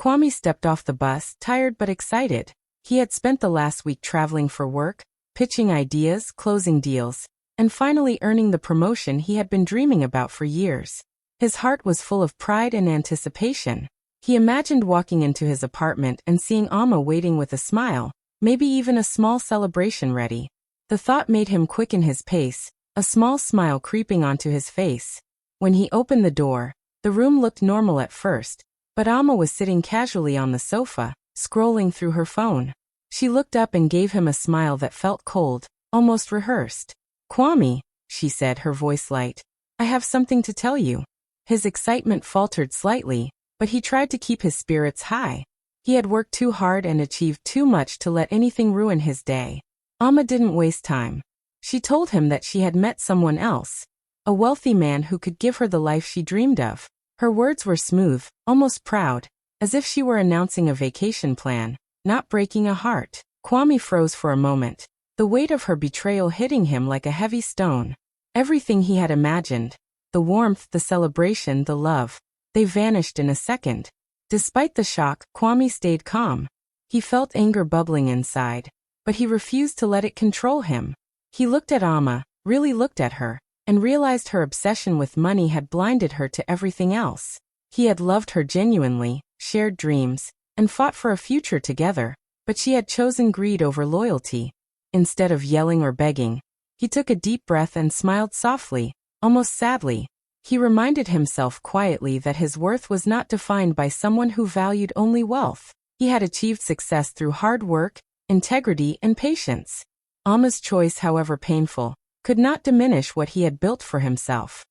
Kwame stepped off the bus, tired but excited. He had spent the last week traveling for work, pitching ideas, closing deals, and finally earning the promotion he had been dreaming about for years. His heart was full of pride and anticipation. He imagined walking into his apartment and seeing Amma waiting with a smile, maybe even a small celebration ready. The thought made him quicken his pace, a small smile creeping onto his face. When he opened the door, the room looked normal at first, but Amma was sitting casually on the sofa, scrolling through her phone. She looked up and gave him a smile that felt cold, almost rehearsed. "Kwame," she said, her voice light, "I have something to tell you." His excitement faltered slightly, but he tried to keep his spirits high. He had worked too hard and achieved too much to let anything ruin his day. Amma didn't waste time. She told him that she had met someone else, a wealthy man who could give her the life she dreamed of. Her words were smooth, almost proud, as if she were announcing a vacation plan, not breaking a heart. Kwame froze for a moment, the weight of her betrayal hitting him like a heavy stone. Everything he had imagined, the warmth, the celebration, the love, they vanished in a second. Despite the shock, Kwame stayed calm. He felt anger bubbling inside, but he refused to let it control him. He looked at Amma, really looked at her, and realized her obsession with money had blinded her to everything else. He had loved her genuinely, shared dreams, and fought for a future together, but she had chosen greed over loyalty. Instead of yelling or begging, he took a deep breath and smiled softly, almost sadly. He reminded himself quietly that his worth was not defined by someone who valued only wealth. He had achieved success through hard work, integrity, and patience. Amma's choice, however painful, could not diminish what he had built for himself.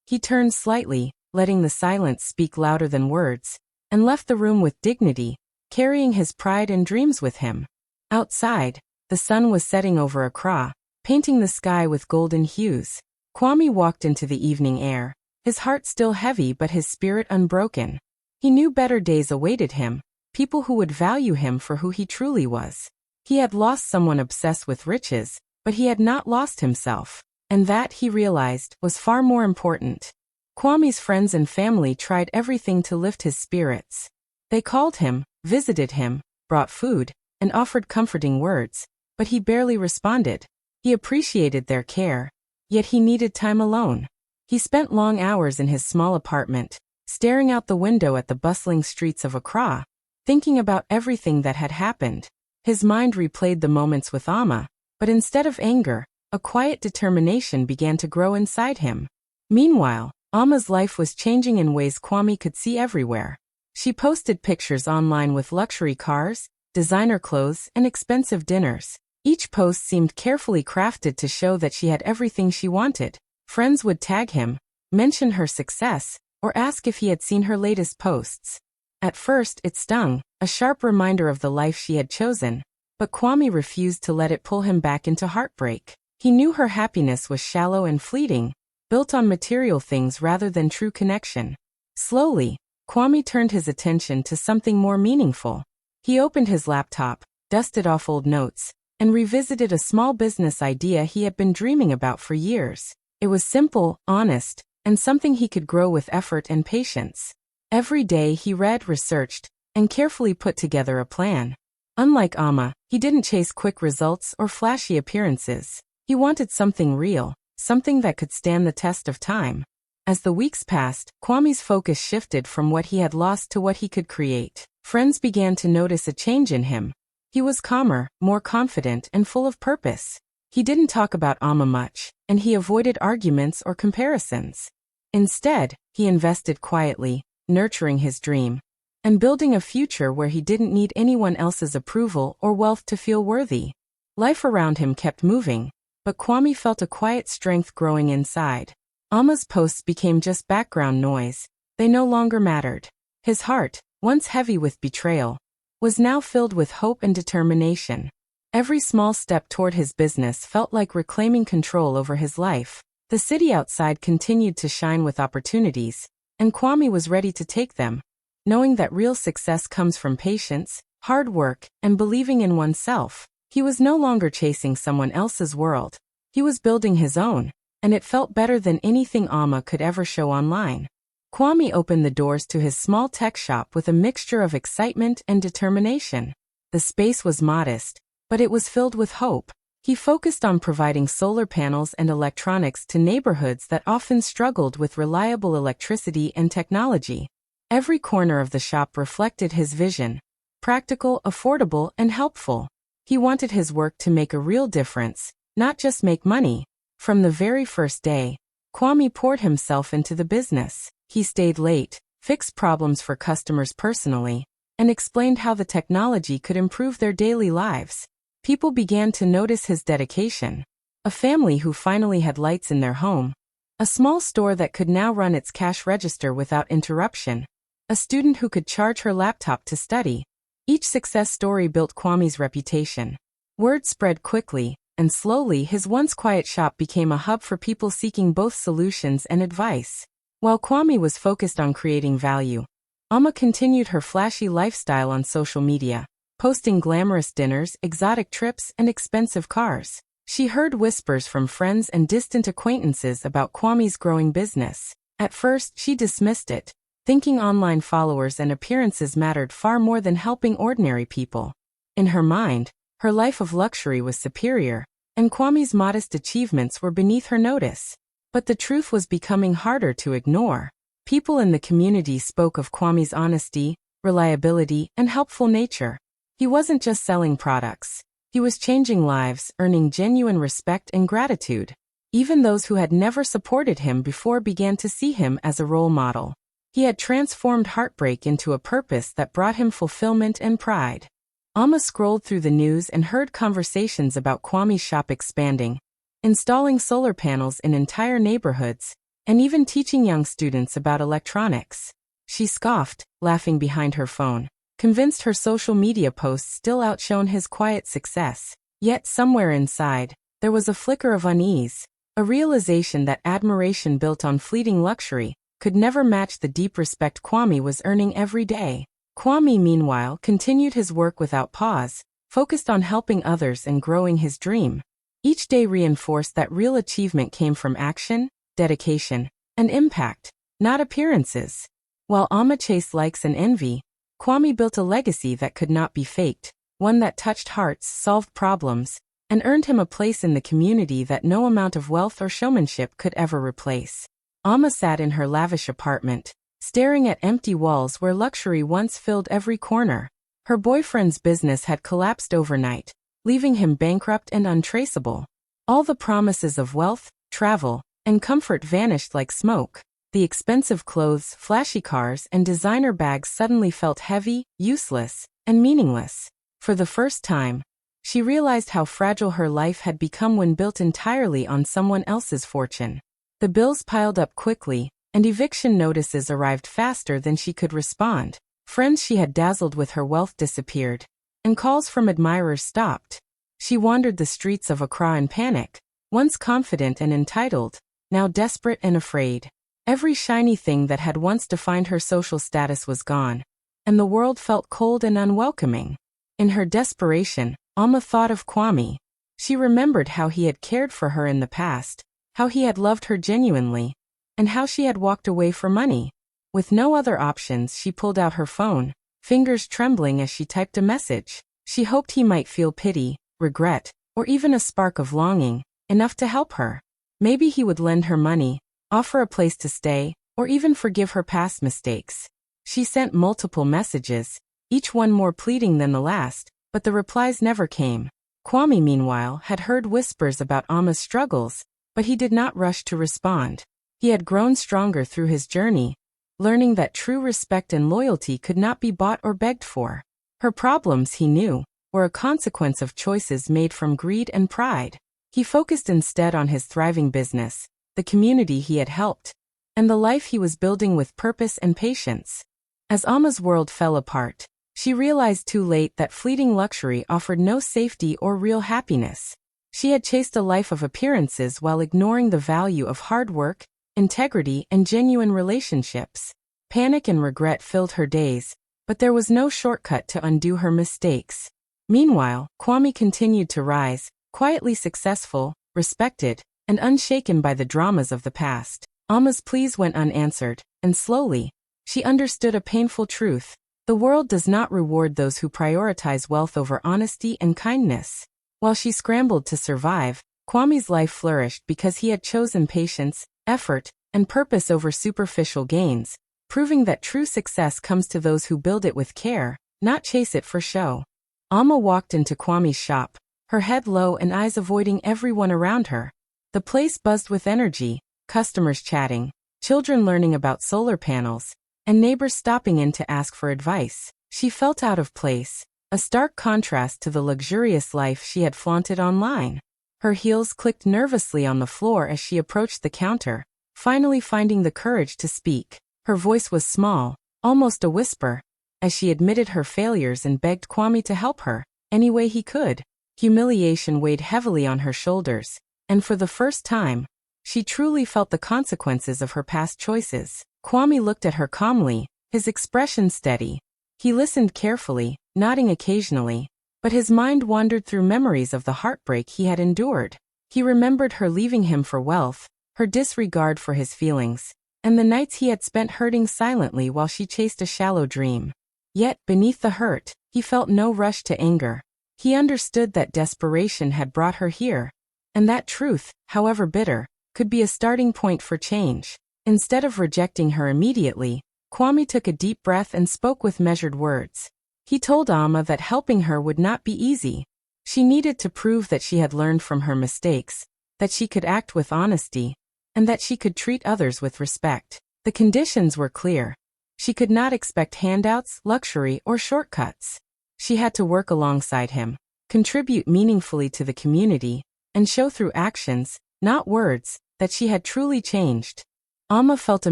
He turned slightly, letting the silence speak louder than words, and left the room with dignity, carrying his pride and dreams with him. Outside, the sun was setting over Accra, painting the sky with golden hues. Kwame walked into the evening air, his heart still heavy but his spirit unbroken. He knew better days awaited him, people who would value him for who he truly was. He had lost someone obsessed with riches, but he had not lost himself, and that, he realized, was far more important. Kwame's friends and family tried everything to lift his spirits. They called him, visited him, brought food, and offered comforting words, but he barely responded. He appreciated their care, yet he needed time alone. He spent long hours in his small apartment, staring out the window at the bustling streets of Accra, thinking about everything that had happened. His mind replayed the moments with Amma, but instead of anger, a quiet determination began to grow inside him. Meanwhile, Amma's life was changing in ways Kwame could see everywhere. She posted pictures online with luxury cars, designer clothes, and expensive dinners. Each post seemed carefully crafted to show that she had everything she wanted. Friends would tag him, mention her success, or ask if he had seen her latest posts. At first, it stung, a sharp reminder of the life she had chosen, but Kwame refused to let it pull him back into heartbreak. He knew her happiness was shallow and fleeting, built on material things rather than true connection. Slowly, Kwame turned his attention to something more meaningful. He opened his laptop, dusted off old notes, and revisited a small business idea he had been dreaming about for years. It was simple, honest, and something he could grow with effort and patience. Every day he read, researched, and carefully put together a plan. Unlike Amma, he didn't chase quick results or flashy appearances. He wanted something real, something that could stand the test of time. As the weeks passed, Kwame's focus shifted from what he had lost to what he could create. Friends began to notice a change in him. He was calmer, more confident, and full of purpose. He didn't talk about Amma much, and he avoided arguments or comparisons. Instead, he invested quietly, nurturing his dream, and building a future where he didn't need anyone else's approval or wealth to feel worthy. Life around him kept moving, but Kwame felt a quiet strength growing inside. Amma's posts became just background noise. They no longer mattered. His heart, once heavy with betrayal, was now filled with hope and determination. Every small step toward his business felt like reclaiming control over his life. The city outside continued to shine with opportunities, and Kwame was ready to take them, knowing that real success comes from patience, hard work, and believing in oneself. He was no longer chasing someone else's world. He was building his own, and it felt better than anything Amma could ever show online. Kwame opened the doors to his small tech shop with a mixture of excitement and determination. The space was modest, but it was filled with hope. He focused on providing solar panels and electronics to neighborhoods that often struggled with reliable electricity and technology. Every corner of the shop reflected his vision: practical, affordable, and helpful. He wanted his work to make a real difference, not just make money. From the very first day, Kwame poured himself into the business. He stayed late, fixed problems for customers personally, and explained how the technology could improve their daily lives. People began to notice his dedication. A family who finally had lights in their home. A small store that could now run its cash register without interruption. A student who could charge her laptop to study. Each success story built Kwame's reputation. Word spread quickly, and slowly his once quiet shop became a hub for people seeking both solutions and advice. While Kwame was focused on creating value, Amma continued her flashy lifestyle on social media, posting glamorous dinners, exotic trips, and expensive cars. She heard whispers from friends and distant acquaintances about Kwame's growing business. At first, she dismissed it, thinking online followers and appearances mattered far more than helping ordinary people. In her mind, her life of luxury was superior, and Kwame's modest achievements were beneath her notice. But the truth was becoming harder to ignore. People in the community spoke of Kwame's honesty, reliability, and helpful nature. He wasn't just selling products. He was changing lives, earning genuine respect and gratitude. Even those who had never supported him before began to see him as a role model. He had transformed heartbreak into a purpose that brought him fulfillment and pride. Amma scrolled through the news and heard conversations about Kwame's shop expanding, installing solar panels in entire neighborhoods, and even teaching young students about electronics. She scoffed, laughing behind her phone, convinced her social media posts still outshone his quiet success. Yet somewhere inside, there was a flicker of unease, a realization that admiration built on fleeting luxury could never match the deep respect Kwame was earning every day. Kwame, meanwhile, continued his work without pause, focused on helping others and growing his dream. Each day reinforced that real achievement came from action, dedication, and impact, not appearances. While Amma chased likes and envy, Kwame built a legacy that could not be faked, one that touched hearts, solved problems, and earned him a place in the community that no amount of wealth or showmanship could ever replace. Amma sat in her lavish apartment, staring at empty walls where luxury once filled every corner. Her boyfriend's business had collapsed overnight, leaving him bankrupt and untraceable. All the promises of wealth, travel, and comfort vanished like smoke. The expensive clothes, flashy cars, and designer bags suddenly felt heavy, useless, and meaningless. For the first time, she realized how fragile her life had become when built entirely on someone else's fortune. The bills piled up quickly, and eviction notices arrived faster than she could respond. Friends she had dazzled with her wealth disappeared, and calls from admirers stopped. She wandered the streets of Accra in panic, once confident and entitled, now desperate and afraid. Every shiny thing that had once defined her social status was gone, and the world felt cold and unwelcoming. In her desperation, Amma thought of Kwame. She remembered how he had cared for her in the past, how he had loved her genuinely, and how she had walked away for money. With no other options, she pulled out her phone, fingers trembling as she typed a message. She hoped he might feel pity, regret, or even a spark of longing, enough to help her. Maybe he would lend her money, offer a place to stay, or even forgive her past mistakes. She sent multiple messages, each one more pleading than the last, but the replies never came. Kwame, meanwhile, had heard whispers about Amma's struggles, but he did not rush to respond. He had grown stronger through his journey, learning that true respect and loyalty could not be bought or begged for. Her problems, he knew, were a consequence of choices made from greed and pride. He focused instead on his thriving business, the community he had helped, and the life he was building with purpose and patience. As Amma's world fell apart, she realized too late that fleeting luxury offered no safety or real happiness. She had chased a life of appearances while ignoring the value of hard work, integrity, and genuine relationships. Panic and regret filled her days, but there was no shortcut to undo her mistakes. Meanwhile, Kwame continued to rise, quietly successful, respected, and unshaken by the dramas of the past. Alma's pleas went unanswered, and slowly, she understood a painful truth. The world does not reward those who prioritize wealth over honesty and kindness. While she scrambled to survive, Kwame's life flourished because he had chosen patience, effort, and purpose over superficial gains, proving that true success comes to those who build it with care, not chase it for show. Alma walked into Kwame's shop, her head low and eyes avoiding everyone around her. The place buzzed with energy, customers chatting, children learning about solar panels, and neighbors stopping in to ask for advice. She felt out of place, a stark contrast to the luxurious life she had flaunted online. Her heels clicked nervously on the floor as she approached the counter, finally finding the courage to speak. Her voice was small, almost a whisper, as she admitted her failures and begged Kwame to help her, any way he could. Humiliation weighed heavily on her shoulders, and for the first time, she truly felt the consequences of her past choices. Kwame looked at her calmly, his expression steady. He listened carefully, nodding occasionally, but his mind wandered through memories of the heartbreak he had endured. He remembered her leaving him for wealth, her disregard for his feelings, and the nights he had spent hurting silently while she chased a shallow dream. Yet, beneath the hurt, he felt no rush to anger. He understood that desperation had brought her here, and that truth, however bitter, could be a starting point for change. Instead of rejecting her immediately, Kwame took a deep breath and spoke with measured words. He told Alma that helping her would not be easy. She needed to prove that she had learned from her mistakes, that she could act with honesty, and that she could treat others with respect. The conditions were clear. She could not expect handouts, luxury, or shortcuts. She had to work alongside him, contribute meaningfully to the community, and show through actions, not words, that she had truly changed. Alma felt a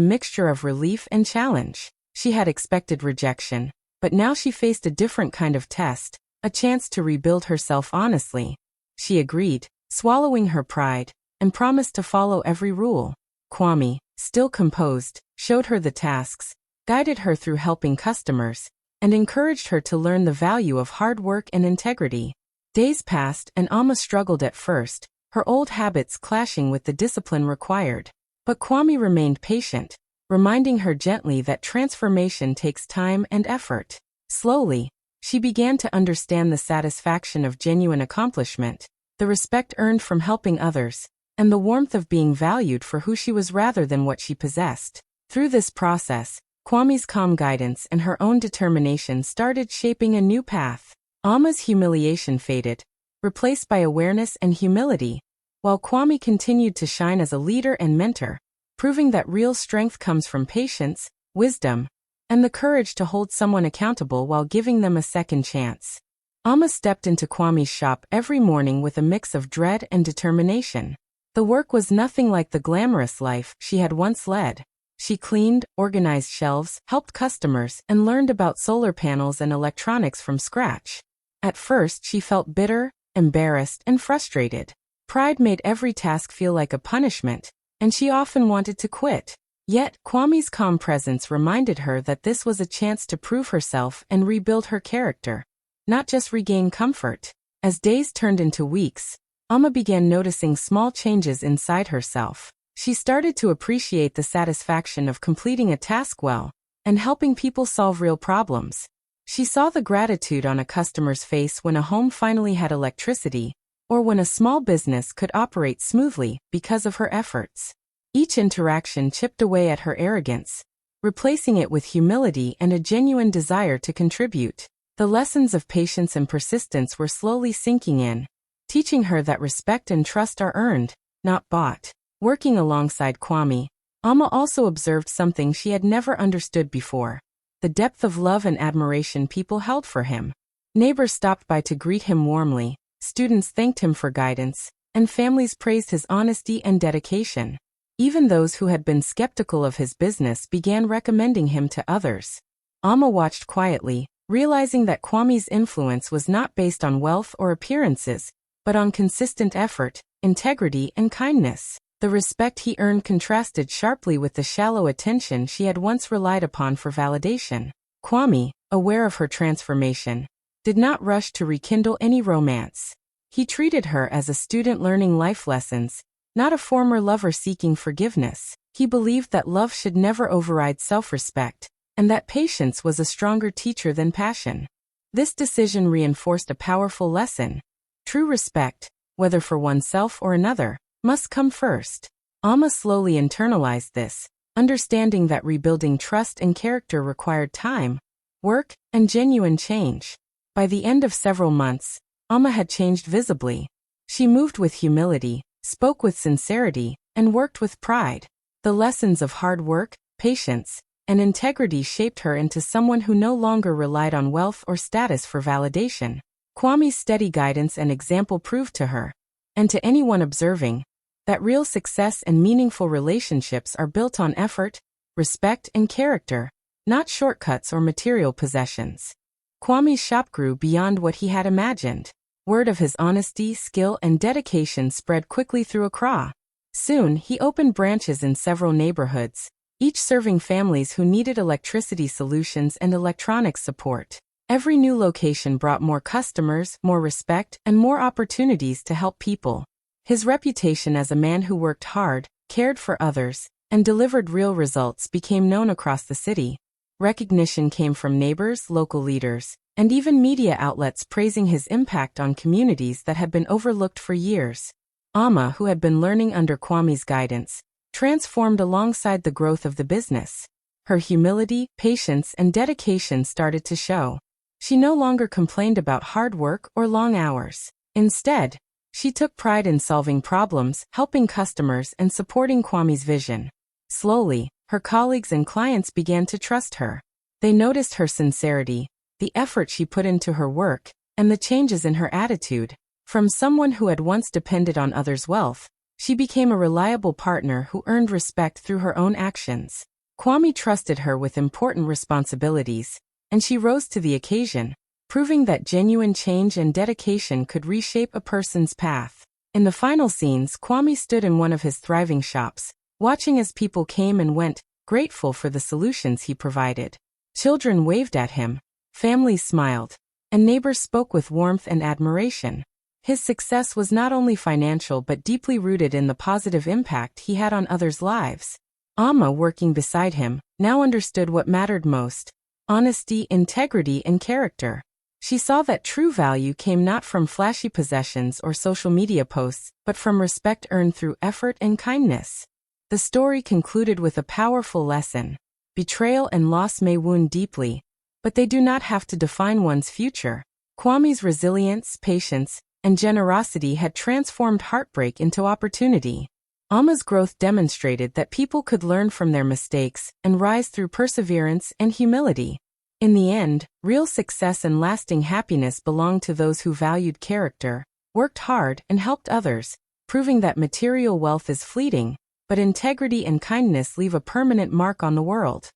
mixture of relief and challenge. She had expected rejection, but now she faced a different kind of test, a chance to rebuild herself honestly. She agreed, swallowing her pride, and promised to follow every rule. Kwame, still composed, showed her the tasks, guided her through helping customers, and encouraged her to learn the value of hard work and integrity. Days passed and Alma struggled at first, her old habits clashing with the discipline required. But Kwame remained patient, reminding her gently that transformation takes time and effort. Slowly, she began to understand the satisfaction of genuine accomplishment, the respect earned from helping others, and the warmth of being valued for who she was rather than what she possessed. Through this process, Kwame's calm guidance and her own determination started shaping a new path. Alma's humiliation faded, replaced by awareness and humility, while Kwame continued to shine as a leader and mentor, proving that real strength comes from patience, wisdom, and the courage to hold someone accountable while giving them a second chance. Alma stepped into Kwame's shop every morning with a mix of dread and determination. The work was nothing like the glamorous life she had once led. She cleaned, organized shelves, helped customers, and learned about solar panels and electronics from scratch. At first, she felt bitter, embarrassed, and frustrated. Pride made every task feel like a punishment, and she often wanted to quit. Yet, Kwame's calm presence reminded her that this was a chance to prove herself and rebuild her character, not just regain comfort. As days turned into weeks, Alma began noticing small changes inside herself. She started to appreciate the satisfaction of completing a task well and helping people solve real problems. She saw the gratitude on a customer's face when a home finally had electricity, or when a small business could operate smoothly because of her efforts. Each interaction chipped away at her arrogance, replacing it with humility and a genuine desire to contribute. The lessons of patience and persistence were slowly sinking in, teaching her that respect and trust are earned, not bought. Working alongside Kwame, Alma also observed something she had never understood before: the depth of love and admiration people held for him. Neighbors stopped by to greet him warmly, students thanked him for guidance, and families praised his honesty and dedication. Even those who had been skeptical of his business began recommending him to others. Alma watched quietly, realizing that Kwame's influence was not based on wealth or appearances, but on consistent effort, integrity, and kindness. The respect he earned contrasted sharply with the shallow attention she had once relied upon for validation. Kwame, aware of her transformation, did not rush to rekindle any romance. He treated her as a student learning life lessons, not a former lover seeking forgiveness. He believed that love should never override self-respect, and that patience was a stronger teacher than passion. This decision reinforced a powerful lesson. True respect, whether for oneself or another, must come first. Amma slowly internalized this, understanding that rebuilding trust and character required time, work, and genuine change. By the end of several months, Amma had changed visibly. She moved with humility, spoke with sincerity, and worked with pride. The lessons of hard work, patience, and integrity shaped her into someone who no longer relied on wealth or status for validation. Kwame's steady guidance and example proved to her, and to anyone observing, that real success and meaningful relationships are built on effort, respect, and character, not shortcuts or material possessions. Kwame's shop grew beyond what he had imagined. Word of his honesty, skill, and dedication spread quickly through Accra. Soon, he opened branches in several neighborhoods, each serving families who needed electricity solutions and electronics support. Every new location brought more customers, more respect, and more opportunities to help people. His reputation as a man who worked hard, cared for others, and delivered real results became known across the city. Recognition came from neighbors, local leaders, and even media outlets praising his impact on communities that had been overlooked for years. Amma, who had been learning under Kwame's guidance, transformed alongside the growth of the business. Her humility, patience, and dedication started to show. She no longer complained about hard work or long hours. Instead, she took pride in solving problems, helping customers, and supporting Kwame's vision. Slowly, her colleagues and clients began to trust her. They noticed her sincerity, the effort she put into her work, and the changes in her attitude. From someone who had once depended on others' wealth, she became a reliable partner who earned respect through her own actions. Kwame trusted her with important responsibilities, and she rose to the occasion, proving that genuine change and dedication could reshape a person's path. In the final scenes, Kwame stood in one of his thriving shops, watching as people came and went, grateful for the solutions he provided. Children waved at him, families smiled, and neighbors spoke with warmth and admiration. His success was not only financial but deeply rooted in the positive impact he had on others' lives. Amma, working beside him, now understood what mattered most: honesty, integrity, and character. She saw that true value came not from flashy possessions or social media posts, but from respect earned through effort and kindness. The story concluded with a powerful lesson. Betrayal and loss may wound deeply, but they do not have to define one's future. Kwame's resilience, patience, and generosity had transformed heartbreak into opportunity. Amma's growth demonstrated that people could learn from their mistakes and rise through perseverance and humility. In the end, real success and lasting happiness belonged to those who valued character, worked hard, and helped others, proving that material wealth is fleeting, but integrity and kindness leave a permanent mark on the world.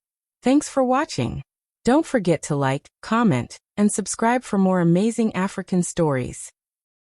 Thanks for watching. Don't forget to like, comment, and subscribe for more amazing African stories.